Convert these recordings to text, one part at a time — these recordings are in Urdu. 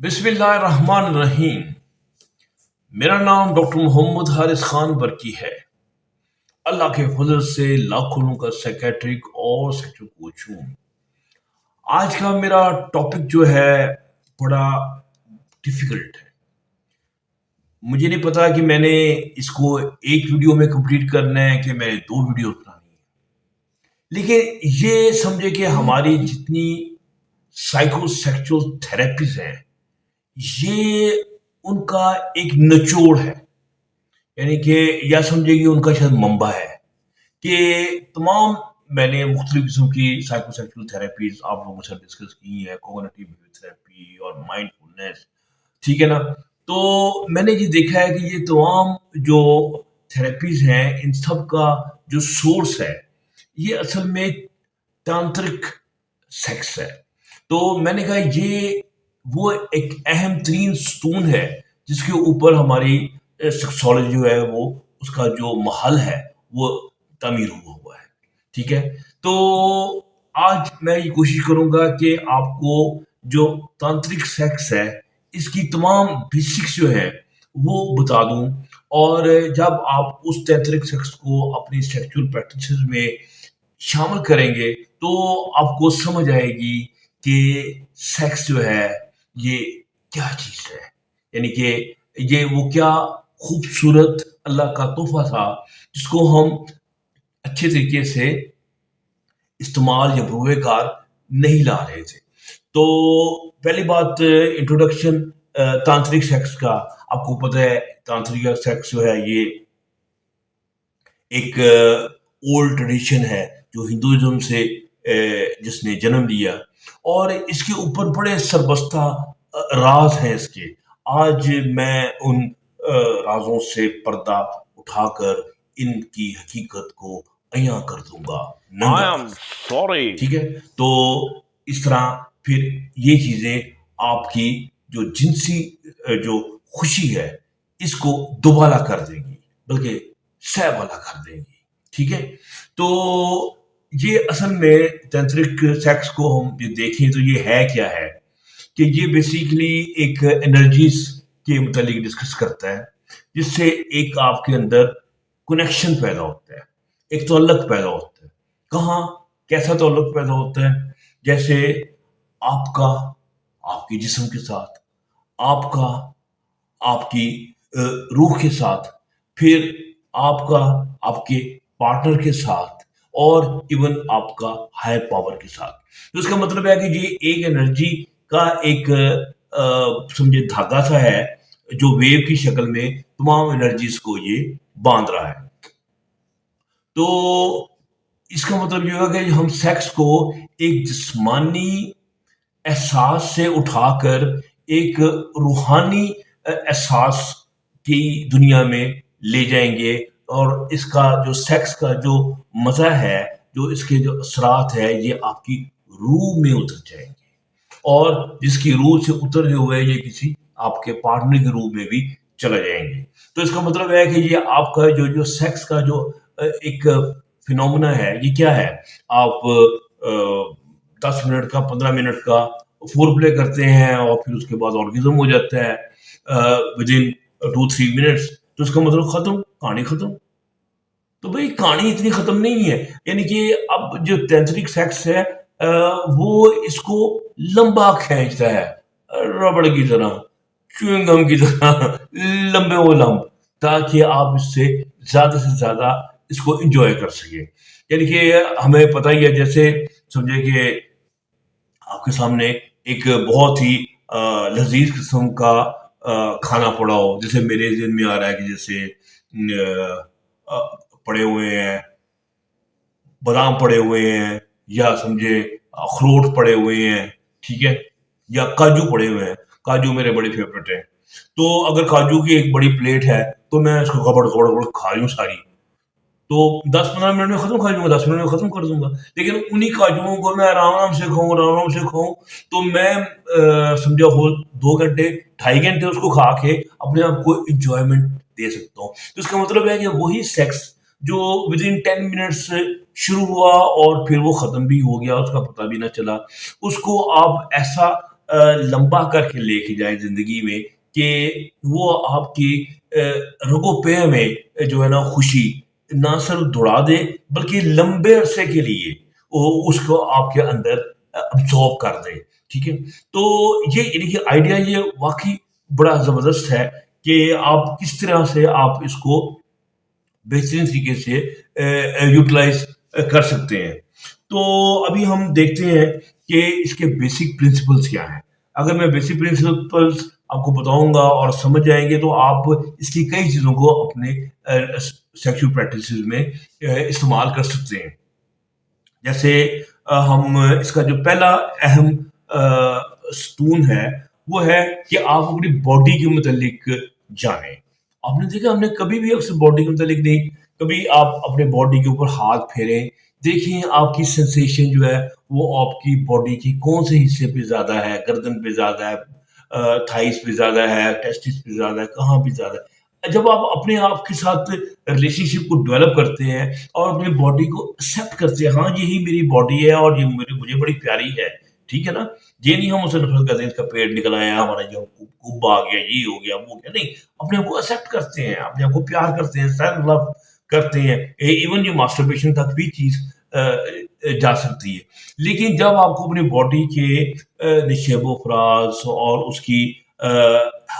بسم اللہ الرحمن الرحیم۔ میرا نام ڈاکٹر محمد حارث خان برکی ہے۔ اللہ کے فضل سے لاکھوں کا سیکیٹرک اور سیکٹر کوچ ہوں۔ آج کا میرا ٹاپک جو ہے بڑا ڈیفیکلٹ ہے۔ مجھے نہیں پتا کہ میں نے اس کو ایک ویڈیو میں کمپلیٹ کرنا ہے کہ میں نے 2 ویڈیو بنانی ہے، لیکن یہ سمجھے کہ ہماری جتنی سائیکو سیکچول تھراپیز ہیں یہ ان کا ایک نچوڑ ہے، یعنی کہ یا سمجھے کہ ان کا شاید منبع ہے کہ تمام میں نے مختلف قسم کی سائیکو سیکچول تھراپیز آپ لوگوں سے ڈسکس کی ہیں، کوگنیٹو بیہیویئر تھراپی اور مائنڈ فلنس، ٹھیک ہے نا۔ تو میں نے یہ دیکھا ہے کہ یہ تمام جو تھراپیز ہیں ان سب کا جو سورس ہے یہ اصل میں تانترک سیکس ہے۔ تو میں نے کہا یہ وہ ایک اہم ترین ستون ہے جس کے اوپر ہماری سیکسولوجی جو ہے وہ اس کا جو محل ہے وہ تعمیر ہوا ہے، ٹھیک ہے۔ تو آج میں یہ کوشش کروں گا کہ آپ کو جو تانترک سیکس ہے اس کی تمام بیسکس جو ہے وہ بتا دوں، اور جب آپ اس تانترک سیکس کو اپنی سیکچول پریکٹسز میں شامل کریں گے تو آپ کو سمجھ آئے گی کہ سیکس جو ہے یہ کیا چیز ہے، یعنی کہ یہ وہ کیا خوبصورت اللہ کا تحفہ تھا جس کو ہم اچھے طریقے سے استعمال یا بروئے کار نہیں لا رہے تھے۔ تو پہلی بات انٹروڈکشن تانترک سیکس کا، آپ کو پتہ ہے تانترک سیکس جو ہے یہ ایک اولڈ ٹریڈیشن ہے جو ہندوازم سے جس نے جنم لیا، اور اس کے اوپر بڑے سربستہ راز ہیں اس کے۔ آج میں ان رازوں سے پردہ اٹھا کر ان کی حقیقت کو عیاں کر دوں گا، ننگا کر دوں گا، ٹھیک ہے۔ تو اس طرح پھر یہ چیزیں آپ کی جو جنسی جو خوشی ہے اس کو دوبالا کر دیں گی، بلکہ سہ بالا کر دیں گی، ٹھیک ہے۔ تو یہ اصل میں تانترک سیکس کو ہم یہ دیکھیں تو یہ ہے کیا ہے کہ یہ بیسیکلی ایک انرجیز کے متعلق ڈسکس کرتا ہے، جس سے ایک آپ کے اندر کنیکشن پیدا ہوتا ہے، ایک تعلق پیدا ہوتا ہے۔ کہاں کیسا تعلق پیدا ہوتا ہے؟ جیسے آپ کا آپ کے جسم کے ساتھ، آپ کا آپ کی روح کے ساتھ، پھر آپ کا آپ کے پارٹنر کے ساتھ، اور ایون آپ کا ہائر پاور کے ساتھ۔ تو اس کا مطلب ہے کہ یہ ایک انرجی کا ایک سمجھے دھاگا سا ہے جو ویو کی شکل میں تمام انرجیز کو یہ باندھ رہا ہے۔ تو اس کا مطلب یہ ہوگا کہ ہم سیکس کو ایک جسمانی احساس سے اٹھا کر ایک روحانی احساس کی دنیا میں لے جائیں گے، اور اس کا جو سیکس کا جو مزہ ہے، جو اس کے جو اثرات ہے، یہ آپ کی روح میں اتر جائیں گے، اور جس کی روح سے اترے ہوئے یہ کسی آپ کے پارٹنر کی روح میں بھی چلے جائیں گے۔ تو اس کا مطلب ہے کہ یہ آپ کا جو سیکس کا جو ایک فینومنا ہے یہ کیا ہے؟ آپ 10 منٹ کا 15 منٹ کا فور پلے کرتے ہیں اور پھر اس کے بعد آرگزم ہو جاتا ہے ودن 2-3 منٹس، تو اس کا مطلب ختم، کہانی ختم۔ تو بھئی کہانی اتنی ختم نہیں ہے، یعنی کہ اب جو تانترک سیکس ہے وہ اس کو لمبا کھینچتا ہے، ربڑ کی طرح، چوئنگ گم کی طرح لمبے و لمب، تاکہ آپ اس سے زیادہ زیادہ اس کو انجوائے کر سکیں۔ یعنی کہ ہمیں پتہ ہی ہے، جیسے سمجھے کہ آپ کے سامنے ایک بہت ہی لذیذ قسم کا کھانا پڑا ہو، جیسے میرے ذہن میں آ رہا ہے کہ جیسے پڑے ہوئے ہیں بادام، پڑے ہوئے ہیں، یا سمجھے اخروٹ پڑے ہوئے ہیں، ٹھیک ہے، یا کاجو پڑے ہوئے ہیں۔ کاجو میرے بڑے فیوریٹ ہیں، تو اگر کاجو کی ایک بڑی پلیٹ ہے تو میں اس کو گبڑ گبڑ گبڑ کھا لوں ساری، تو 10-15 منٹ میں ختم کھا جاؤں گا، 10 منٹ میں ختم کر دوں گا۔ لیکن انہی کاجوؤں کو میں آرام سے کھاؤں تو میں سمجھا ہو 2 گھنٹے 2.5 گھنٹے اس کو کھا کے اپنے آپ کو انجوائمنٹ دے سکتا ہوں۔ تو اس کا مطلب ہے کہ وہی سیکس جو ودن 10 منٹس شروع ہوا اور پھر وہ ختم بھی ہو گیا، اس کا پتہ بھی نہ چلا، اس کو آپ ایسا لمبا کر کے لے کے جائیں زندگی میں کہ وہ آپ کی رگو پے میں جو ہے نا خوشی نہ صرف دوڑا دے بلکہ لمبے عرصے کے لیے وہ اس کو آپ کے اندر ابزارب کر دے. ٹھیک ہے. تو یہ دیکھیے آئیڈیا یہ واقعی بڑا زبردست ہے کہ آپ کس طرح سے آپ اس کو بہترین طریقے سے یوٹیلائز کر سکتے ہیں. تو ابھی ہم دیکھتے ہیں کہ اس کے بیسک پرنسپلس کیا ہیں. اگر میں بیسک پرنسپلس آپ کو بتاؤں گا اور سمجھ جائیں گے تو آپ اس کی کئی چیزوں کو اپنے سیکشل پریکٹسز میں استعمال کر سکتے ہیں. جیسے ہم اس کا جو پہلا اہم ستون ہے وہ ہے کہ آپ اپنی باڈی کے متعلق جانیں. آپ نے دیکھا ہم نے کبھی بھی اپنی باڈی کے متعلق نہیں کبھی آپ اپنے باڈی کے اوپر ہاتھ پھیریں دیکھیں آپ کی سینسیشن جو ہے وہ آپ کی باڈی کی کون سے حصے پہ زیادہ ہے. گردن پہ زیادہ ہے, تھائس پہ زیادہ ہے, ٹیسٹس پہ زیادہ ہے, کہاں پہ زیادہ ہے. جب آپ اپنے آپ کے ساتھ ریلیشن شپ کو ڈیولپ کرتے ہیں اور اپنی باڈی کو ایکسیپٹ کرتے ہیں, ہاں یہی میری باڈی ہے اور یہ مجھے بڑی پیاری ہے. ٹھیک ہے نا. یہ نہیں ہم اسے نفرت کرتے ہیں اس کا پیٹ نکل آیا ہمارا جو کب آ گیا یہ ہو گیا وہ گیا, نہیں اپنے آپ کو ایکسیپٹ کرتے ہیں اپنے آپ کو پیار کرتے ہیں سیلف لو کرتے ہیں. ایون یہ ماسٹربیشن تک بھی چیز جا سکتی ہے. لیکن جب آپ کو اپنی باڈی کے نشیب و فراز اور اس کی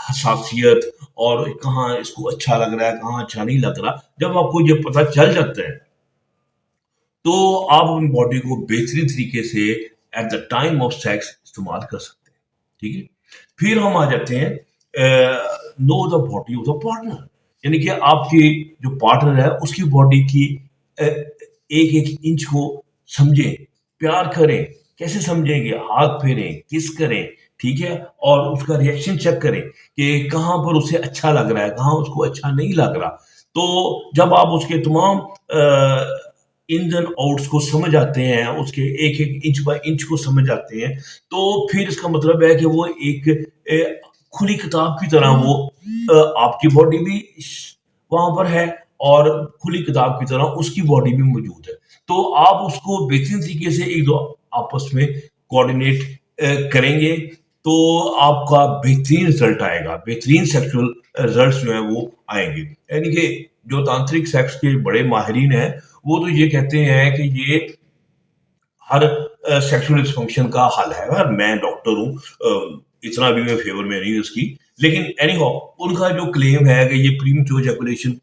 حساسیت اور کہاں اس کو اچھا لگ رہا ہے کہاں اچھا نہیں لگ رہا, جب آپ کو یہ پتہ چل جاتا ہے تو آپ اپنی باڈی کو بہترین طریقے سے at the time of sex استعمال کر سکتے ہیں. ٹھیک ہے. پھر ہم آ جاتے ہیں know the body of the partner, یعنی کہ آپ کی جو پارٹنر ہے اس کی باڈی کی ایک ایک انچ کو سمجھیں, پیار کریں. کیسے سمجھیں گے؟ ہاتھ پھیریں, کس کریں. ٹھیک ہے. اور اس کا ریئیکشن چیک کریں کہ کہاں پر اسے اچھا لگ رہا ہے کہاں اس کو اچھا نہیں لگ رہا. تو جب آپ اس کے تمام انز اینڈ آؤٹس کو سمجھ آتے ہیں, اس کے ایک ایک انچ بائی انچ کو سمجھ آتے ہیں, تو پھر اس کا مطلب ہے کہ وہ ایک کھلی کتاب کی طرح وہ آپ کی باڈی بھی وہاں پر ہے اور کھلی کتاب کی طرح اس کی باڈی بھی موجود ہے. تو آپ اس کو بہترین طریقے سے ایک دو آپس میں کوآرڈینیٹ کریں گے تو آپ کا بہترین رزلٹ آئے گا, بہترین سیکشل رزلٹس جو ہیں وہ آئیں گے. یعنی کہ جو تانترک سیکس کے بڑے ماہرین ہیں وہ تو یہ کہتے ہیں کہ یہ ہر سیکشل ڈسفنکشن کا حل ہے. میں ڈاکٹر ہوں, اتنا بھی میں فیور میں نہیں اس کی, لیکن اینی ہاؤ ان کا جو کلیم ہے کہ یہ پریمیچور ایجیکولیشن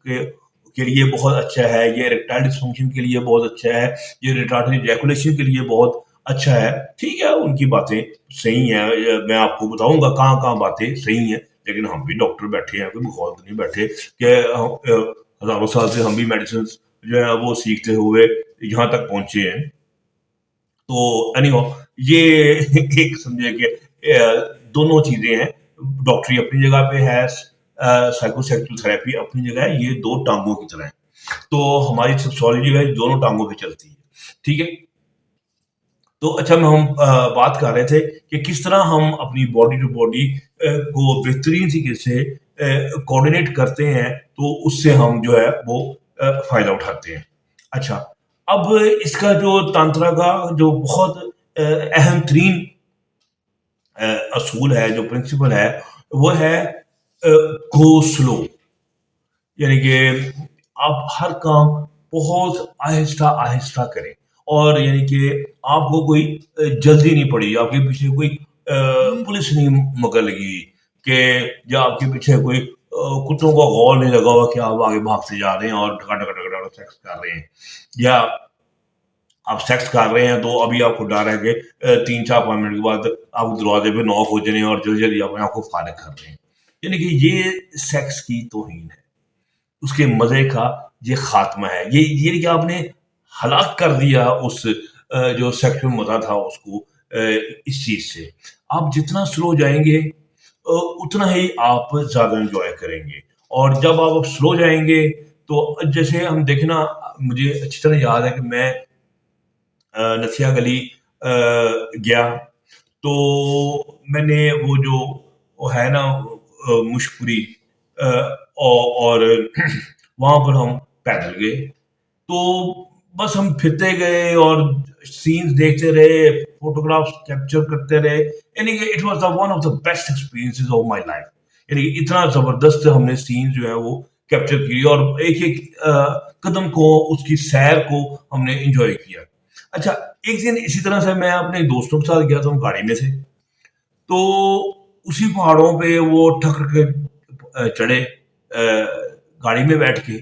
کے لیے بہت اچھا ہے, یہ اریکٹائل ڈسفنکشن کے لیے بہت اچھا ہے, یہ ریٹارڈیڈ ایجیکولیشن کے لیے بہت اچھا ہے. ٹھیک ہے, ان کی باتیں صحیح ہیں, میں آپ کو بتاؤں گا کہاں کہاں باتیں صحیح ہیں, لیکن ہم بھی ڈاکٹر بیٹھے ہیں, کوئی بخول نہیں بیٹھے کہ ہزاروں سال سے ہم بھی میڈیسنس جو ہے وہ سیکھتے ہوئے یہاں تک پہنچے ہیں. تو اینی ہو یہ ایک سمجھے کہ دونوں چیزیں ہیں, ڈاکٹری اپنی جگہ پہ ہے, سائیکو سیکچل تھراپی اپنی جگہ ہے, یہ دو ٹانگوں کی طرح ہیں. تو ہماری سیکسولوجی ہے دونوں ٹانگوں پہ چلتی ہے. ٹھیک ہے. تو اچھا میں ہم بات کر رہے تھے کہ کس طرح ہم اپنی باڈی ٹو باڈی کو بہترین طریقے سے کوآرڈینیٹ کرتے ہیں تو اس سے ہم جو ہے وہ فائدہ اٹھاتے ہیں. اچھا, اب اس کا جو تانترا کا جو بہت اہم ترین اصول ہے, جو پرنسپل ہے, وہ ہے گو سلو. یعنی کہ آپ ہر کام بہت آہستہ آہستہ کریں, اور یعنی کہ آپ کو کوئی جلدی نہیں پڑی, آپ کے پیچھے کوئی پولیس نہیں مگر لگی کہ یا آپ کے پیچھے کوئی کتوں کا غول نہیں لگا ہوا کہ آپ آگے بھاگتے جا رہے ہیں اور ڈھکا ڈھکا ڈھکا ڈھکا سیکس کر رہے ہیں, یا آپ سیکس کر رہے ہیں تو ابھی آپ کو ڈر ہے کہ 3-4-5 منٹ کے بعد آپ دروازے پہ نوک ہو جائیں اور جلدی جلدی اپنے آپ کو فارغ کر رہے ہیں. یعنی کہ یہ سیکس کی توہین ہے, اس کے مزے کا یہ خاتمہ ہے. یہ کہ آپ نے ہلاک کر دیا اس جو سیکشل مزہ تھا اس کو اس چیز سے. آپ جتنا سلو جائیں گے اتنا ہی آپ زیادہ انجوائے کریں گے, اور جب آپ سلو جائیں گے تو جیسے ہم دیکھنا, مجھے اچھی طرح یاد ہے کہ میں نتھیا گلی گیا تو میں نے وہ جو وہ ہے نا مشکری اور وہاں پر ہم پیدل گئے تو بس ہم پھرتے گئے اور سینز دیکھتے رہے, فوٹوگرافس کیپچر کرتے رہے. یعنی کہ it was the one of the best experiences of my life. یعنی کہ اتنا زبردست ہم نے سین جو ہے وہ کیپچر کی, اور ایک ایک قدم کو, اس کی سیر کو ہم نے انجوائے کیا. اچھا, ایک دن اسی طرح سے میں اپنے دوستوں کے ساتھ گیا تھا, ہم گاڑی میں تھے, تو اسی پہاڑوں پہ وہ ٹھکر کے چڑھے, گاڑی میں بیٹھ کے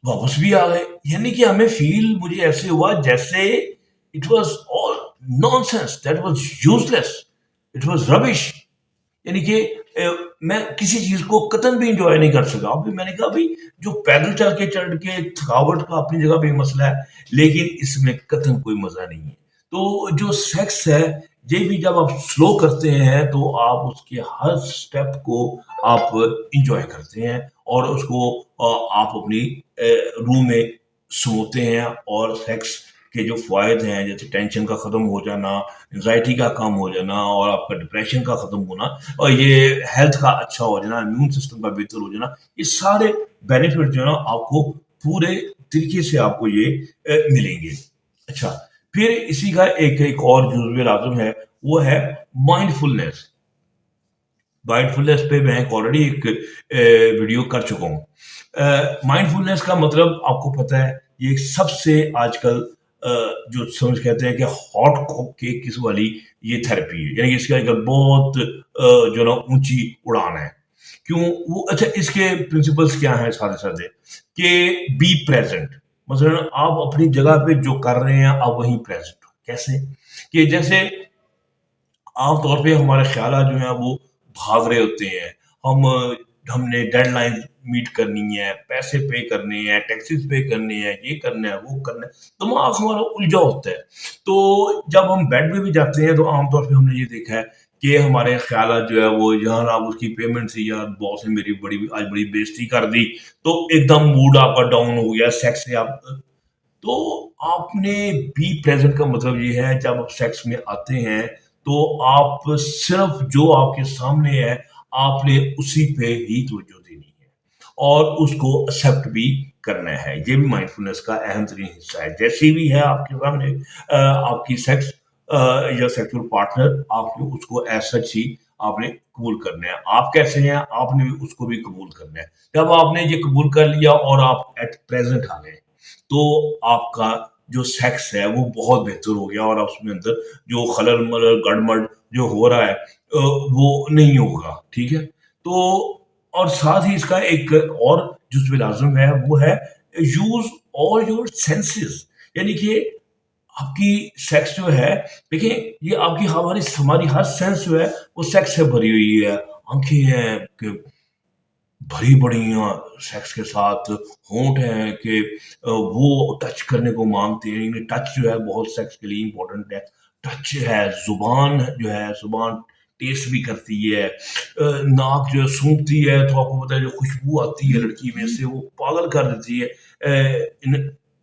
واپس بھی آ گئے. یعنی کہ ہمیں فیل, مجھے ایسے ہوا جیسے it was all naan sense, that was use less, it was ربش. یعنی کہ میں کسی چیز کو قطن بھی انجوائے نہیں کر سکا. ابھی میں نے کہا بھائی جو پیدل چل کے چڑھ کے تھکاوٹ کا اپنی جگہ پہ مسئلہ ہے, لیکن اس میں قطن کوئی مزہ نہیں ہے. تو جو سیکس ہے یہ بھی جب آپ سلو کرتے ہیں تو آپ اس کے ہر سٹیپ کو آپ انجوائے کرتے ہیں, اور اس کو آپ اپنی روح میں سموتے ہیں. اور سیکس کے جو فوائد ہیں, جیسے ٹینشن کا ختم ہو جانا, انزائٹی کا کم ہو جانا, اور آپ کا ڈپریشن کا ختم ہونا, اور یہ ہیلتھ کا اچھا ہو جانا, امیون سسٹم کا بہتر ہو جانا, یہ سارے بینیفٹ جو ہے نا آپ کو پورے طریقے سے آپ کو یہ ملیں گے. اچھا, پھر اسی کا ایک اور جزو لازم ہے, وہ ہے مائنڈ فلنس. مائنڈ فلنس پہ میں آلریڈی ایک ویڈیو کر چکا ہوں. مائنڈ فلنس کا مطلب آپ کو پتہ ہے, یہ سب سے آج کل جو سمجھ کہتے ہیں کہ ہاٹ کیکس والی یہ تھراپی ہے. یعنی کہ اس کا ایک بہت جو نا اونچی اڑان ہے. کیوں وہ, اچھا اس کے پرنسپلس کیا ہیں سارے سادے, کہ بی پریزنٹ. مثلا آپ اپنی جگہ پہ جو کر رہے ہیں آپ وہیں پریزنٹ ہو. کیسے کہ جیسے عام طور پہ ہمارے خیالات جو ہیں وہ بھاگ رہے ہوتے ہیں, ہم نے ڈیڈ لائن میٹ کرنی ہے, پیسے پے کرنے ہیں, ٹیکسیز پے کرنے ہیں, یہ کرنا ہے, وہ کرنا ہے, دماغ ہمارا الجھا ہوتا ہے. تو جب ہم بیڈ میں بھی جاتے ہیں تو عام طور پہ ہم نے یہ دیکھا ہے کہ ہمارے خیالات جو ہے وہ, یہاں آپ اس کی پیمنٹ سے, یا باس نے میری آج بڑی بےزتی کر دی, تو ایک دم موڈ آپ کا ڈاؤن ہو گیا سیکس سے آپ. تو آپ نے بی پریزنٹ کا مطلب یہ ہے, جب آپ سیکس میں آتے ہیں تو آپ صرف جو آپ کے سامنے ہے آپ نے اسی پہ ہی توجہ دینی ہے, اور اس کو ایکسیپٹ بھی کرنا ہے. یہ بھی مائنڈ فلنس کا اہم ترین حصہ ہے. جیسی بھی ہے آپ کے سامنے آپ کی سیکس یا سیکسول پارٹنر, آپ نے اس کو ایز سچ ہی آپ نے قبول کرنا ہے. آپ کیسے ہیں آپ نے اس کو بھی قبول کرنا ہے. جب آپ نے یہ قبول کر لیا اور آپ ایٹ پریزنٹ آ گئے, تو آپ کا جو سیکس ہے وہ بہت بہتر ہو گیا, اور اس میں اندر جو خلل ملل گڑمڑ جو ہو رہا ہے وہ نہیں ہوگا. ٹھیک ہے. تو اور ساتھ ہی اس کا ایک اور جزو لازم ہے, وہ ہے یوز آل یور سینسز. یعنی کہ آپ کی سیکس جو ہے, دیکھیں یہ آپ کی ہماری ہر سینس جو ہے وہ سیکس سے بھری ہوئی ہے. آنکھیں ہیں کہ بھری بڑی ہیں سیکس کے ساتھ, ہونٹ ہیں کہ وہ ٹچ کرنے کو مانگتے ہیں, ٹچ جو ہے بہت سیکس کے لیے امپورٹنٹ ہے. ٹچ ہے, زبان جو ہے, زبان ٹیسٹ بھی کرتی ہے, ناک جو ہے سونگتی ہے, تو آپ کو پتہ ہے جو خوشبو آتی ہے لڑکی میں سے وہ پاگل کر دیتی ہے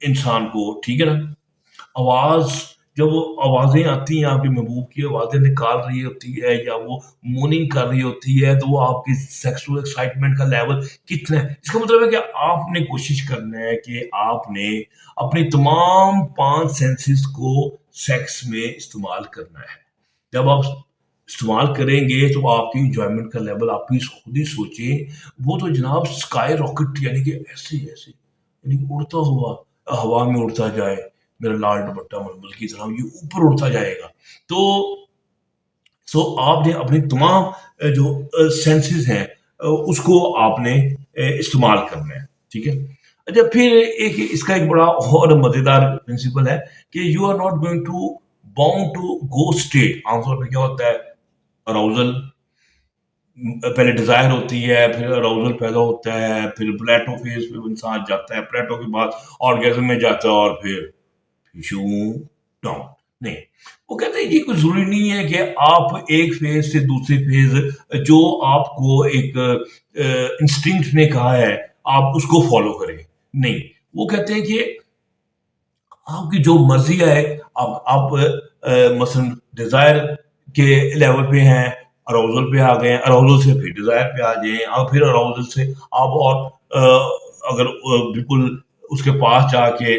انسان کو. ٹھیک ہے نا. آواز, جب وہ آوازیں آتی ہیں, آپ کی محبوب کی آوازیں نکال رہی ہوتی ہے, یا وہ موننگ کر رہی ہوتی ہے, تو وہ آپ کی سیکسول ایکسائٹمنٹ کا لیول کتنا ہے. اس کا مطلب ہے کہ آپ نے کوشش کرنا ہے کہ آپ نے اپنی تمام 5 سینسز کو سیکس میں استعمال کرنا ہے. جب آپ استعمال کریں گے تو آپ کی انجوائمنٹ کا لیول آپ بھی خود ہی سوچیں, وہ تو جناب اسکائی راکٹ, یعنی کہ ایسے یعنی کہ اڑتا ہوا ہوا میں اڑتا جائے, میرا لال دوپٹہ ململ کی طرح یہ اوپر اڑتا جائے گا. تو آپ نے اپنی تمام جو سینسز ہیں اس کو آپ نے استعمال کرنا ہے. ٹھیک ہے. اچھا, پھر اس کا ایک بڑا اور مزیدار پرنسپل ہے کہ you are not going to bound to go state. عام طور پہ کیا ہوتا ہے, اراؤزل پہلے ڈیزائر ہوتی ہے, پھر اراؤزل پیدا ہوتا ہے, پھر پلیٹو فیز پہ انسان جاتا ہے, پلیٹو کے بعد آرگیزم میں جاتا ہے, اور پھر ڈاؤن. نہیں, وہ کہتے ہیں یہ کوئی ضروری نہیں ہے کہ آپ ایک فیز سے دوسری فیز, جو آپ کو ایک انسٹنکٹ نے کہا ہے آپ اس کو فالو کریں. نہیں, وہ کہتے ہیں کہ آپ کی جو مرضی ہے, آپ مثلا ڈیزائر کے لیول پہ ہیں, اراؤزل پہ آ گئے ہیں, اراؤزل سے پھر ڈیزائر پہ آ جائیں, اور پھر اراؤزل سے آپ اور اگر بالکل اس کے پاس جا کے